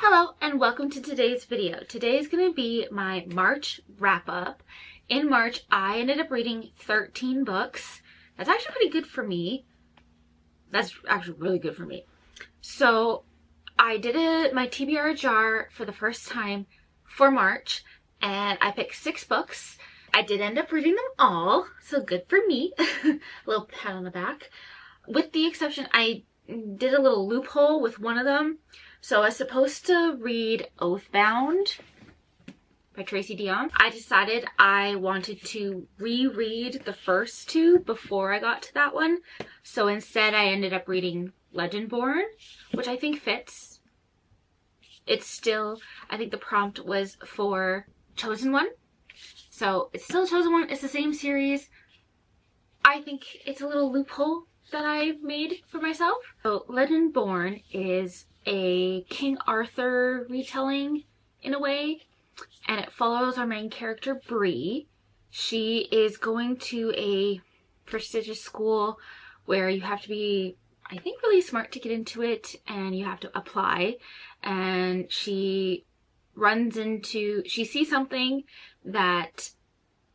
Hello and welcome to today's video. Today is going to be my March wrap up. In March, I ended up reading 13 books. That's actually pretty good for me. That's actually really good for me. So I did my TBR jar for the first time for March and I picked 6 books. I did end up reading them all, so good for me. A little pat on the back. With the exception, I did a little loophole with one of them. So I was supposed to read Oathbound by Tracy Deonn. I decided I wanted to reread the first 2 before I got to that one. So instead I ended up reading Legendborn, which I think fits. It's still, I think the prompt was for Chosen One. So it's still Chosen One, it's the same series. I think it's a little loophole that I've made for myself. So Legendborn is a King Arthur retelling in a way, and it follows our main character Bree. She is going to a prestigious school where you have to be, I think, really smart to get into it, and you have to apply. And she sees something that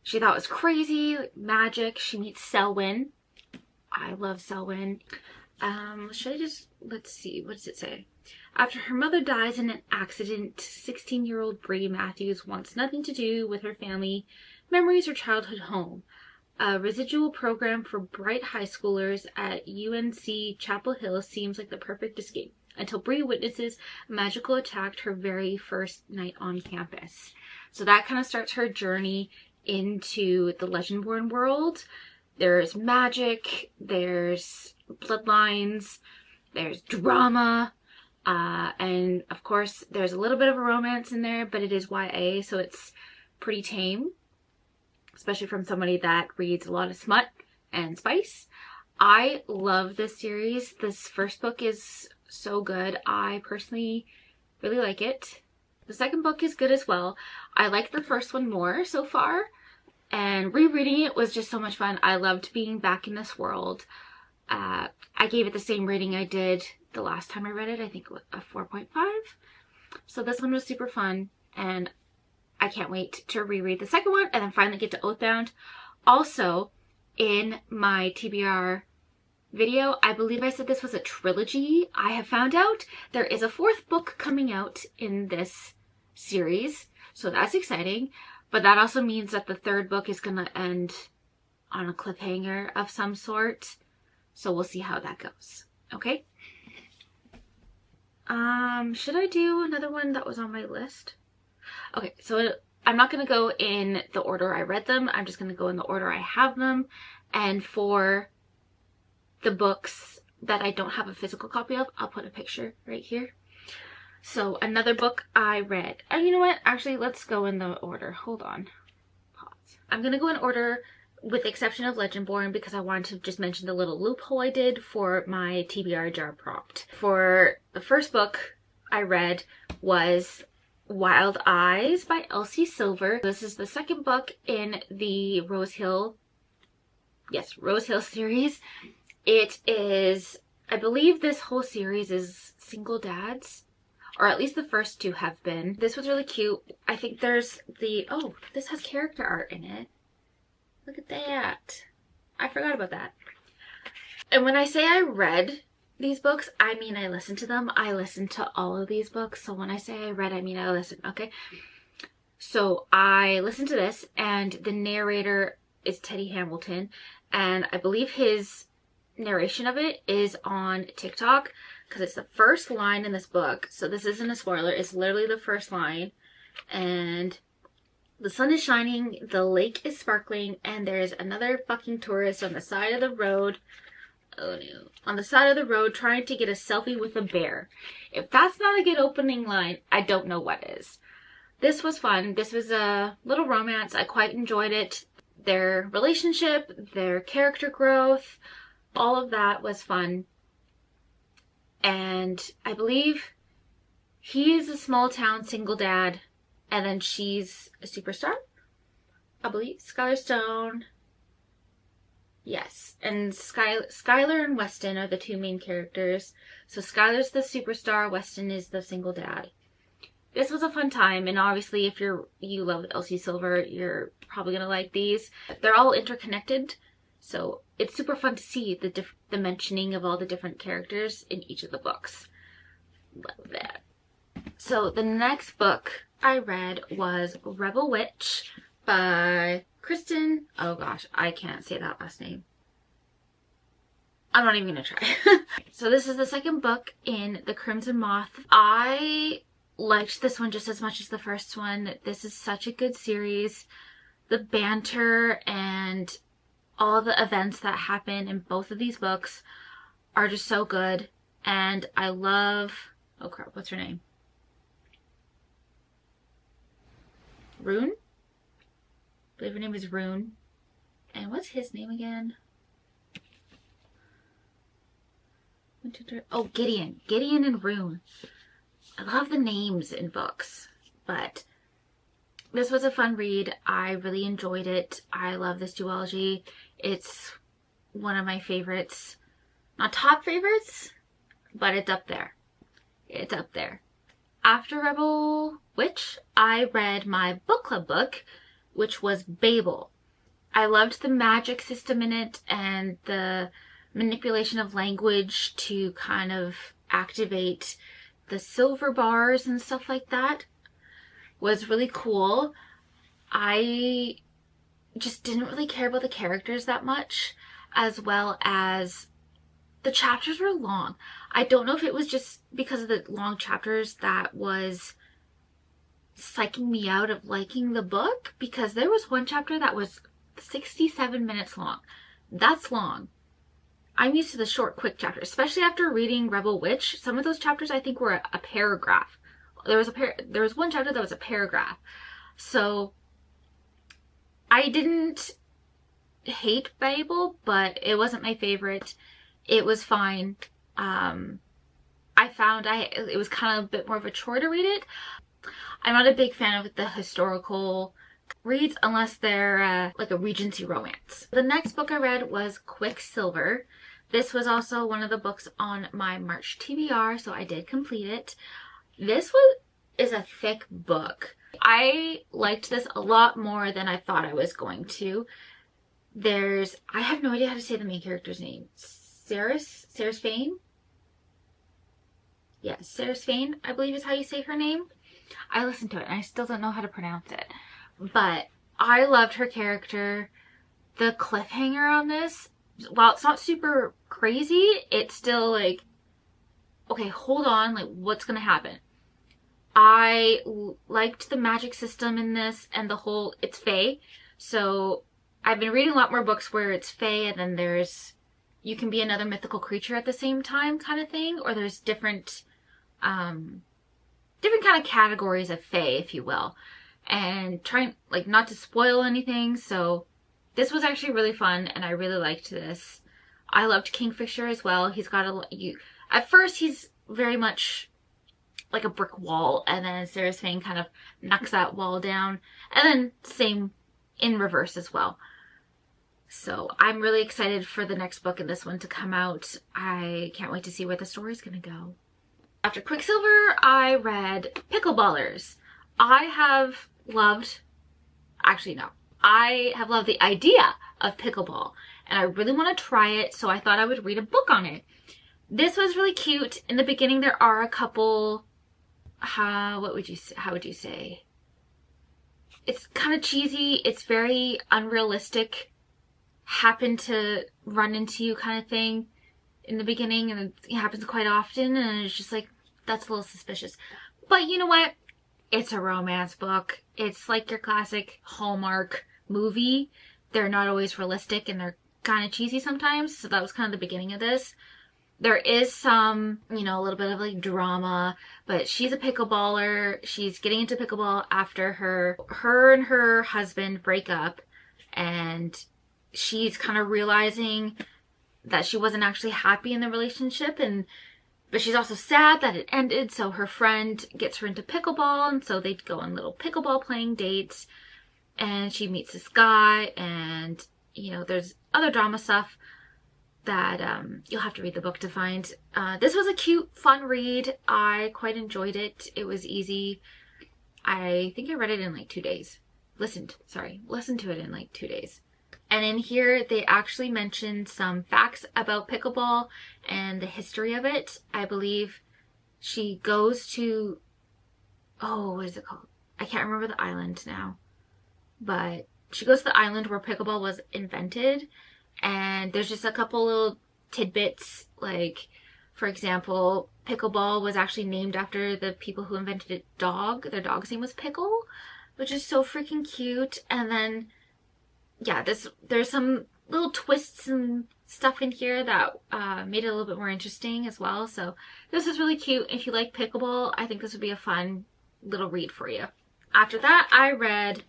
she thought was crazy, magic. She meets Selwyn. I love Selwyn. Let's see, what does it say? After her mother dies in an accident, 16-year-old Bree Matthews wants nothing to do with her family, memories, or childhood home. A residual program for bright high schoolers at UNC Chapel Hill seems like the perfect escape, until Bree witnesses a magical attack her very first night on campus. So that kind of starts her journey into the Legendborn world. There's magic, there's bloodlines, there's drama, and of course there's a little bit of a romance in there, but it is YA, so it's pretty tame, especially from somebody that reads a lot of smut and spice. I love this series. This first book is so good. I personally really like it. The second book is good as well. I like the first one more so far, and rereading it was just so much fun. I loved being back in this world. I gave it the same rating I did the last time I read it. I think a 4.5. So this one was super fun, and I can't wait to reread the second one and then finally get to Oathbound. Also, in my TBR video, I believe I said this was a trilogy. I have found out there is a 4th book coming out in this series, so that's exciting. But that also means that the 3rd book is going to end on a cliffhanger of some sort. So we'll see how that goes. Okay? Should I do another one that was on my list? Okay, so I'm not going to go in the order I read them. I'm just going to go in the order I have them. And for the books that I don't have a physical copy of, I'll put a picture right here. So another book I read. And you know what? Actually, let's go in the order. Hold on. Pause. I'm going to go in order with the exception of Legendborn because I wanted to just mention the little loophole I did for my TBR jar prompt. For the first book I read was Wild Eyes by Elsie Silver. This is the second book in the Rose Hill series. It is, I believe this whole series is single dads, or at least the first 2 have been. This was really cute. I think there's oh, this has character art in it. Look at that. I forgot about that. And when I say I read these books, I mean I listened to them. I listened to all of these books. So when I say I read, I mean I listened, okay? So I listened to this, and the narrator is Teddy Hamilton, and I believe his narration of it is on TikTok because it's the first line in this book. So this isn't a spoiler. It's literally the first line. And the sun is shining, the lake is sparkling, and there's another fucking tourist on the side of the road. Oh no. On the side of the road trying to get a selfie with a bear. If that's not a good opening line, I don't know what is. This was fun. This was a little romance. I quite enjoyed it. Their relationship, their character growth, all of that was fun. And I believe he is a small town single dad, and then she's a superstar. I believe Skylar Stone. Yes, and Skylar and Weston are the 2 main characters. So Skylar's the superstar, Weston is the single dad. this was a fun time, and obviously if you love Elsie Silver, you're probably gonna like these. They're all interconnected, so it's super fun to see the mentioning of all the different characters in each of the books. Love that. So the next book I read was Rebel Witch by Kristen. Oh gosh, I can't say that last name. I'm not even gonna try. So this is the second book in the Crimson Moth. I liked this one just as much as the first one. This is such a good series. The banter and all the events that happen in both of these books are just so good. And I love... oh crap, what's her name? Rune? I believe her name is Rune. And what's his name again? Oh, Gideon. Gideon and Rune. I love the names in books, but this was a fun read. I really enjoyed it. I love this duology. It's one of my favorites. Not top favorites, but it's up there. It's up there. After Rebel Witch, I read my book club book, which was Babel. I loved the magic system in it and the manipulation of language to kind of activate the silver bars and stuff like that. Was really cool. I just didn't really care about the characters that much, as well as the chapters were long. I don't know if it was just because of the long chapters that was psyching me out of liking the book, because there was one chapter that was 67 minutes long. That's long. I'm used to the short, quick chapters, especially after reading Rebel Witch. Some of those chapters I think were a paragraph. There was one chapter that was a paragraph. So I didn't hate Babel, but it wasn't my favorite. It was fine. I found it was kind of a bit more of a chore to read it. I'm not a big fan of the historical reads unless they're like a Regency romance. The next book I read was Quicksilver. This was also one of the books on my March TBR, so I did complete it. This is a thick book. I liked this a lot more than I thought I was going to. I have no idea how to say the main character's name. Sarasvane? Yeah, Sarasvane, I believe is how you say her name. I listened to it and I still don't know how to pronounce it. But I loved her character. The cliffhanger on this, while it's not super crazy, it's still like, okay, hold on, like what's gonna happen? I liked the magic system in this and the whole, it's fae. So I've been reading a lot more books where it's fae and then you can be another mythical creature at the same time kind of thing, or there's different kind of categories of fae, if you will. And trying, like, not to spoil anything, so this was actually really fun and I really liked this. I loved Kingfisher as well. He's got at first he's very much like a brick wall, and then Sarasvane kind of knocks that wall down, and then same in reverse as well. So I'm really excited for the next book in this one to come out. I can't wait to see where the story's gonna go. After Quicksilver, I read Pickleballers. I have loved the idea of pickleball, and I really want to try it, so I thought I would read a book on it. This was really cute. In the beginning, there are a couple, how would you say? It's kind of cheesy. It's very unrealistic. Happen to run into you kind of thing in the beginning, and it happens quite often, and it's just like, that's a little suspicious. But you know what? It's a romance book. It's like your classic Hallmark movie. They're not always realistic and they're kind of cheesy sometimes. So that was kind of the beginning of this. There is some, a little bit of like drama, but she's a pickleballer. She's getting into pickleball after her and her husband break up, and she's kind of realizing that she wasn't actually happy in the relationship, but she's also sad that it ended. So her friend gets her into pickleball, and so they go on little pickleball playing dates, and she meets this guy, and there's other drama stuff that you'll have to read the book to find. This was a cute, fun read. I quite enjoyed it. It was easy. I think I read it in like 2 days. Listened to it in like 2 days. And in here, they actually mentioned some facts about pickleball and the history of it. I believe she goes to, oh, what is it called? I can't remember the island now. But she goes to the island where pickleball was invented. And there's just a couple little tidbits. Like, for example, pickleball was actually named after the people who invented it. Their dog's name was Pickle, which is so freaking cute. And then, yeah, there's some little twists and stuff in here that made it a little bit more interesting as well. So this is really cute. If you like pickleball, I think this would be a fun little read for you. After that, I read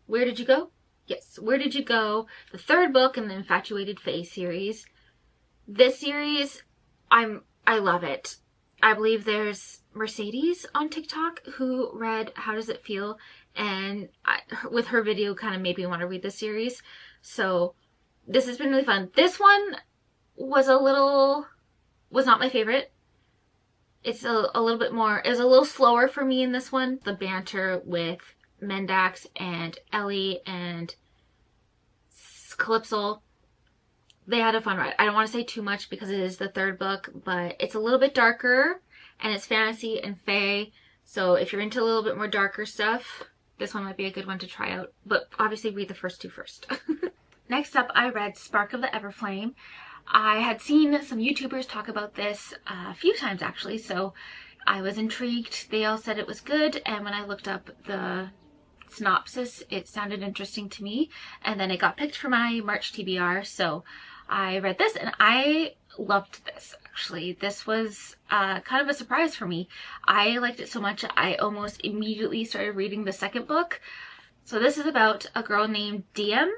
Where Did You Go? Yes, Where Did You Go? The third book in the Infatuated Fae series. This series, I love it. I believe there's Mercedes on TikTok who read How Does It Feel? And with her video kind of made me want to read this series. So this has been really fun. This one was not my favorite. It's a little bit more, it was a little slower for me in this one. The banter with Mendax and Ellie and Calypso, they had a fun ride. I don't want to say too much because it is the third book, but it's a little bit darker and it's fantasy and fae. So if you're into a little bit more darker stuff, this one might be a good one to try out. But obviously read the first two first. Next up, I read Spark of the Everflame. I had seen some YouTubers talk about this a few times actually, so I was intrigued. They all said it was good, and when I looked up the synopsis, it sounded interesting to me, and then it got picked for my March TBR, so I read this and I loved this actually. This was kind of a surprise for me. I liked it so much I almost immediately started reading the second book. So this is about a girl named Deonn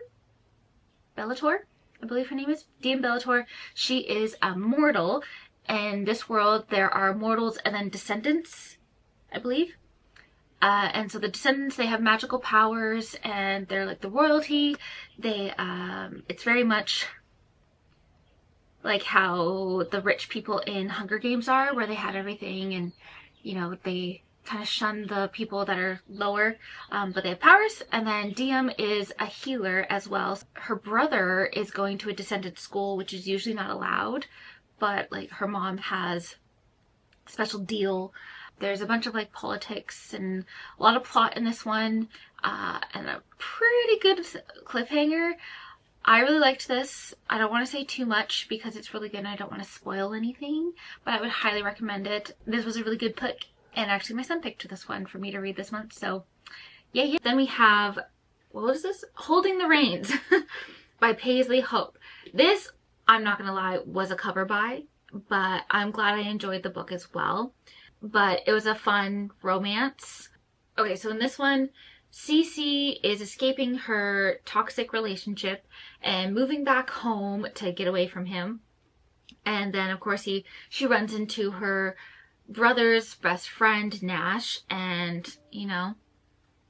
Bellator, I believe her name is Deonn Bellator. She is a mortal. In this world there are mortals and then descendants, I believe. And so the descendants, they have magical powers and they're like the royalty. They it's very much like how the rich people in Hunger Games are, where they had everything and, you know, they kind of shun the people that are lower, but they have powers. And then Deonn is a healer as well. Her brother is going to a descendant school, which is usually not allowed, but like her mom has a special deal. There's a bunch of like politics and a lot of plot in this one, and a pretty good cliffhanger. I really liked this. I don't want to say too much because it's really good and I don't want to spoil anything, but I would highly recommend it. This was a really good pick, and actually my son picked this one for me to read this month, so yeah. Then we have, what is this? Holding the Reins by Paisley Hope. This, I'm not gonna lie, was a cover buy, but I'm glad I enjoyed the book as well. But it was a fun romance. Okay, so in this one, Cece is escaping her toxic relationship and moving back home to get away from him. And then, of course, she runs into her brother's best friend, Nash, and, you know,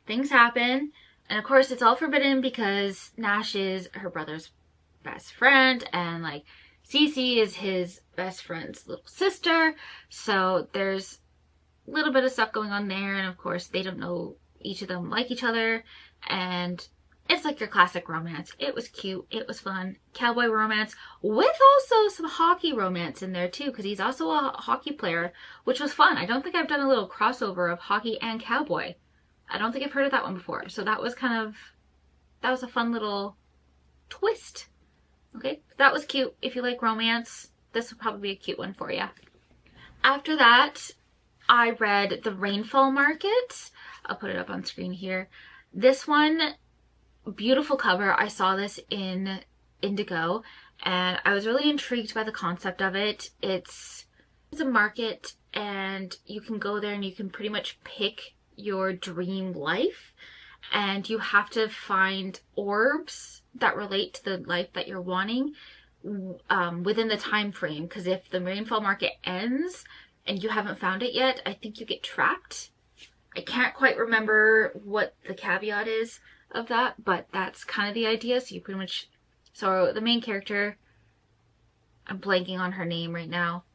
things happen. And, of course, it's all forbidden because Nash is her brother's best friend, and, like, Cece is his best friend's little sister. So there's a little bit of stuff going on there, and, of course, they don't know each of them like each other, and it's like your classic romance. It was cute, it was fun, cowboy romance with also some hockey romance in there too, because he's also a hockey player, which was fun. I don't think I've done a little crossover of hockey and cowboy. I don't think I've heard of that one before, so that was a fun little twist. Okay, that was cute. If you like romance, this would probably be a cute one for you. After that, I read The Rainfall Market. I'll put it up on screen here. This one, beautiful cover. I saw this in Indigo and I was really intrigued by the concept of it. It's a market and you can go there and you can pretty much pick your dream life, and you have to find orbs that relate to the life that you're wanting within the time frame, because if the Rainfall Market ends and you haven't found it yet, I think you get trapped. I can't quite remember what the caveat is of that, but that's kind of the idea. So you pretty much, so the main character, I'm blanking on her name right now,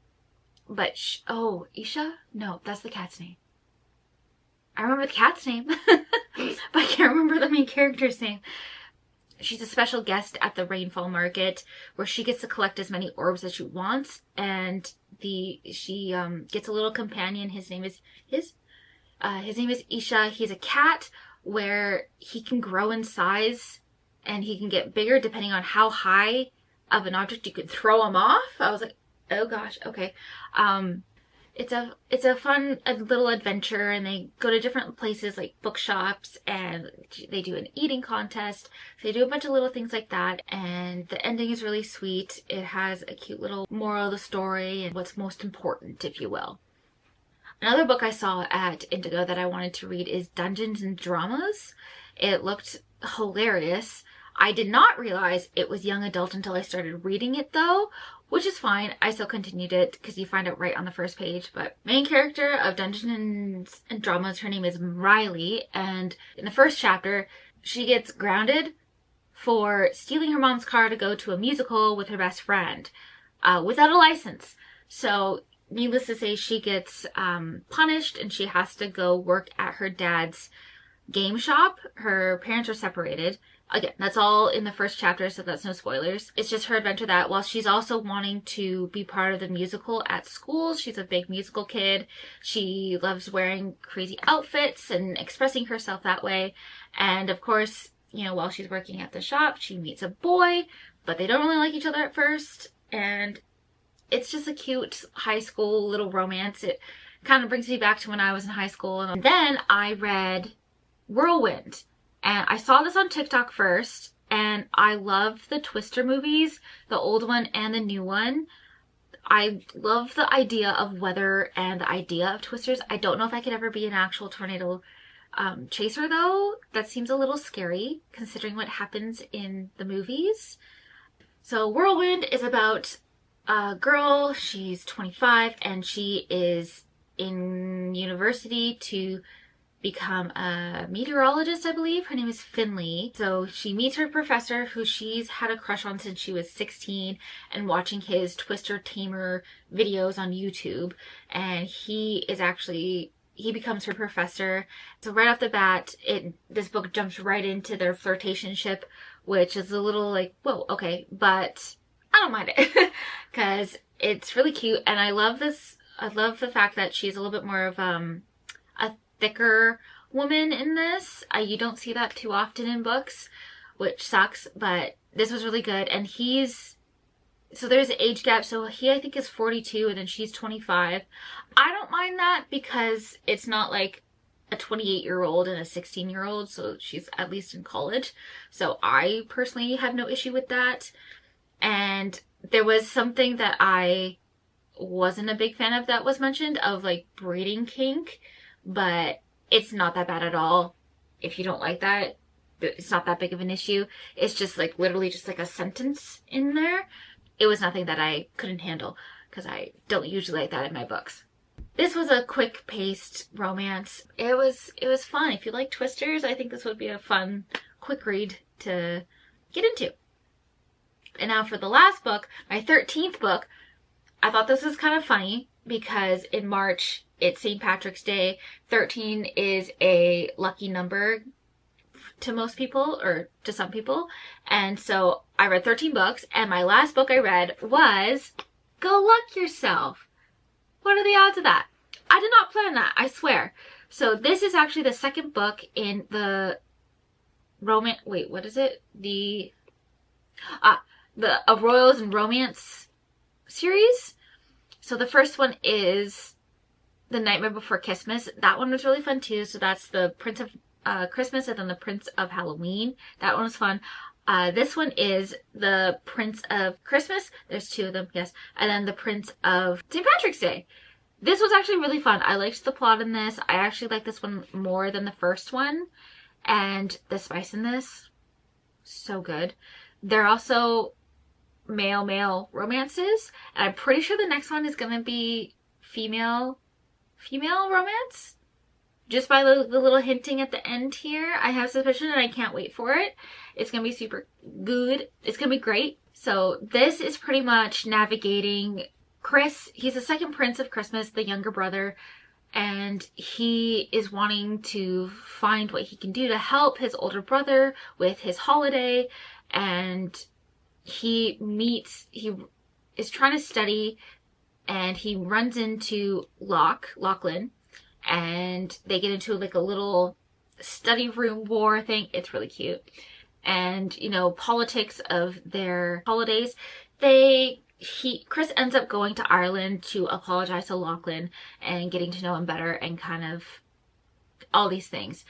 but oh, Isha? No, that's the cat's name. I remember the cat's name, but I can't remember the main character's name. She's a special guest at the Rainfall market where she gets to collect as many orbs as she wants, and she gets a little companion. His name is Isha. He's a cat where he can grow in size and he can get bigger depending on how high of an object you can throw him off. I was like, oh gosh, okay. It's a fun little adventure, and they go to different places like bookshops, and they do an eating contest. So they do a bunch of little things like that, and the ending is really sweet. It has a cute little moral of the story and what's most important, if you will. Another book I saw at Indigo that I wanted to read is Dungeons and Dramas. It looked hilarious. I did not realize it was young adult until I started reading it though, which is fine. I still continued it because you find out right on the first page. But main character of Dungeons and Dramas, her name is Riley, and in the first chapter, she gets grounded for stealing her mom's car to go to a musical with her best friend without a license. So needless to say, she gets punished, and she has to go work at her dad's game shop. Her parents are separated. Again, that's all in the first chapter, so that's no spoilers. It's just her adventure that while she's also wanting to be part of the musical at school, she's a big musical kid. She loves wearing crazy outfits and expressing herself that way. And of course, you know, while she's working at the shop, she meets a boy, but they don't really like each other at first. And it's just a cute high school little romance. It kind of brings me back to when I was in high school. And then I read Whirlwind. And I saw this on TikTok first, and I love the Twister movies, the old one and the new one. I love the idea of weather and the idea of twisters. I don't know if I could ever be an actual tornado chaser though. That seems a little scary considering what happens in the movies. So Whirlwind is about a girl. She's 25 and she is in university to become a meteorologist, I believe. Her name is Finley. So she meets her professor, who she's had a crush on since she was 16, and watching his Twister Tamer videos on YouTube. And he becomes her professor. So right off the bat, this book jumps right into their flirtationship, which is a little like, whoa, okay, but I don't mind it because it's really cute. And I love this. I love the fact that she's a little bit more of a thicker woman in this. You don't see that too often in books, which sucks, but this was really good. And so there's an age gap. So he, I think, is 42 and then she's 25. I don't mind that because it's not like a 28-year-old and a 16-year-old. So she's at least in college. So I personally have no issue with that. And there was something that I wasn't a big fan of that was mentioned, of like breeding kink. But it's not that bad at all. If you don't like that, it's not that big of an issue. It's just like literally just like a sentence in there. It was nothing that I couldn't handle because I don't usually like that in my books. This was a quick-paced romance. It was fun. If you like twisters, I think this would be a fun, quick read to get into. And now for the last book, my 13th book, I thought this was kind of funny because in March, it's St. Patrick's Day. 13 is a lucky number to most people, or to some people. And so I read 13 books, and my last book I read was Go Luck Yourself. What are the odds of that? I did not plan that, I swear. So this is actually the second book in the romance, wait, what is it? The Royals and Romance series. So the first one is The Nightmare Before Christmas. That one was really fun too. So that's the Prince of Christmas and then the Prince of Halloween. That one was fun. This one is the Prince of Christmas. There's two of them, yes. And then the Prince of St. Patrick's Day. This was actually really fun. I liked the plot in this. I actually like this one more than the first one. And the spice in this, so good. They're also male romances. And I'm pretty sure the next one is going to be female romance. Just by the little hinting at the end here, I have suspicion and I can't wait for it. It's going to be super good. It's going to be great. So this is pretty much navigating Chris. He's the second Prince of Christmas, the younger brother. and he is wanting to find what he can do to help his older brother with his holiday. And he is trying to study, and he runs into Lachlan, and they get into like a little study room war thing. It's really cute. And, you know, politics of their holidays. Chris ends up going to Ireland to apologize to Lachlan and getting to know him better and kind of all these things.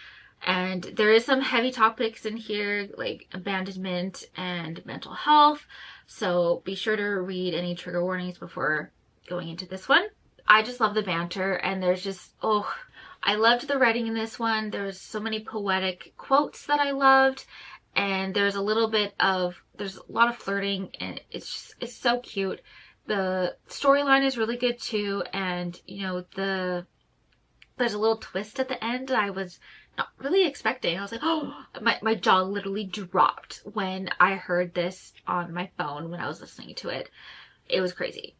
And there is some heavy topics in here, like abandonment and mental health. So be sure to read any trigger warnings before going into this one. I just love the banter, and there's just, I loved the writing in this one. There's so many poetic quotes that I loved. And there's a lot of flirting, and it's so cute. The storyline is really good too, and you know, there's a little twist at the end that I was not really expecting. I was like, oh, my jaw literally dropped when I heard this on my phone when I was listening to it. It was crazy.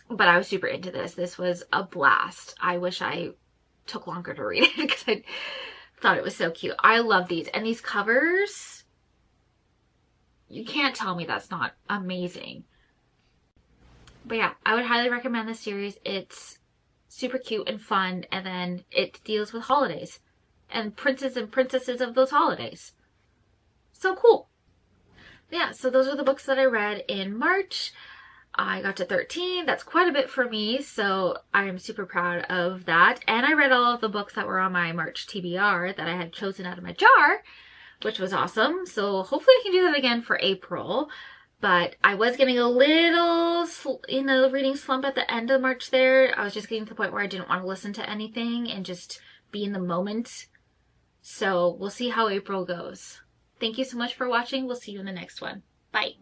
But I was super into this. This was a blast. I wish I took longer to read it because I thought it was so cute. I love these, and these covers, you can't tell me that's not amazing. But yeah, I would highly recommend this series. It's super cute and fun, and then it deals with holidays and princes and princesses of those holidays. So cool. Yeah, so those are the books that I read in March. I got to 13. That's quite a bit for me, so I am super proud of that. And I read all of the books that were on my March TBR that I had chosen out of my jar, which was awesome. So hopefully I can do that again for April. But I was getting a little in a reading slump at the end of March there. I was just getting to the point where I didn't want to listen to anything and just be in the moment. So we'll see how April goes. Thank you so much for watching. We'll see you in the next one. Bye.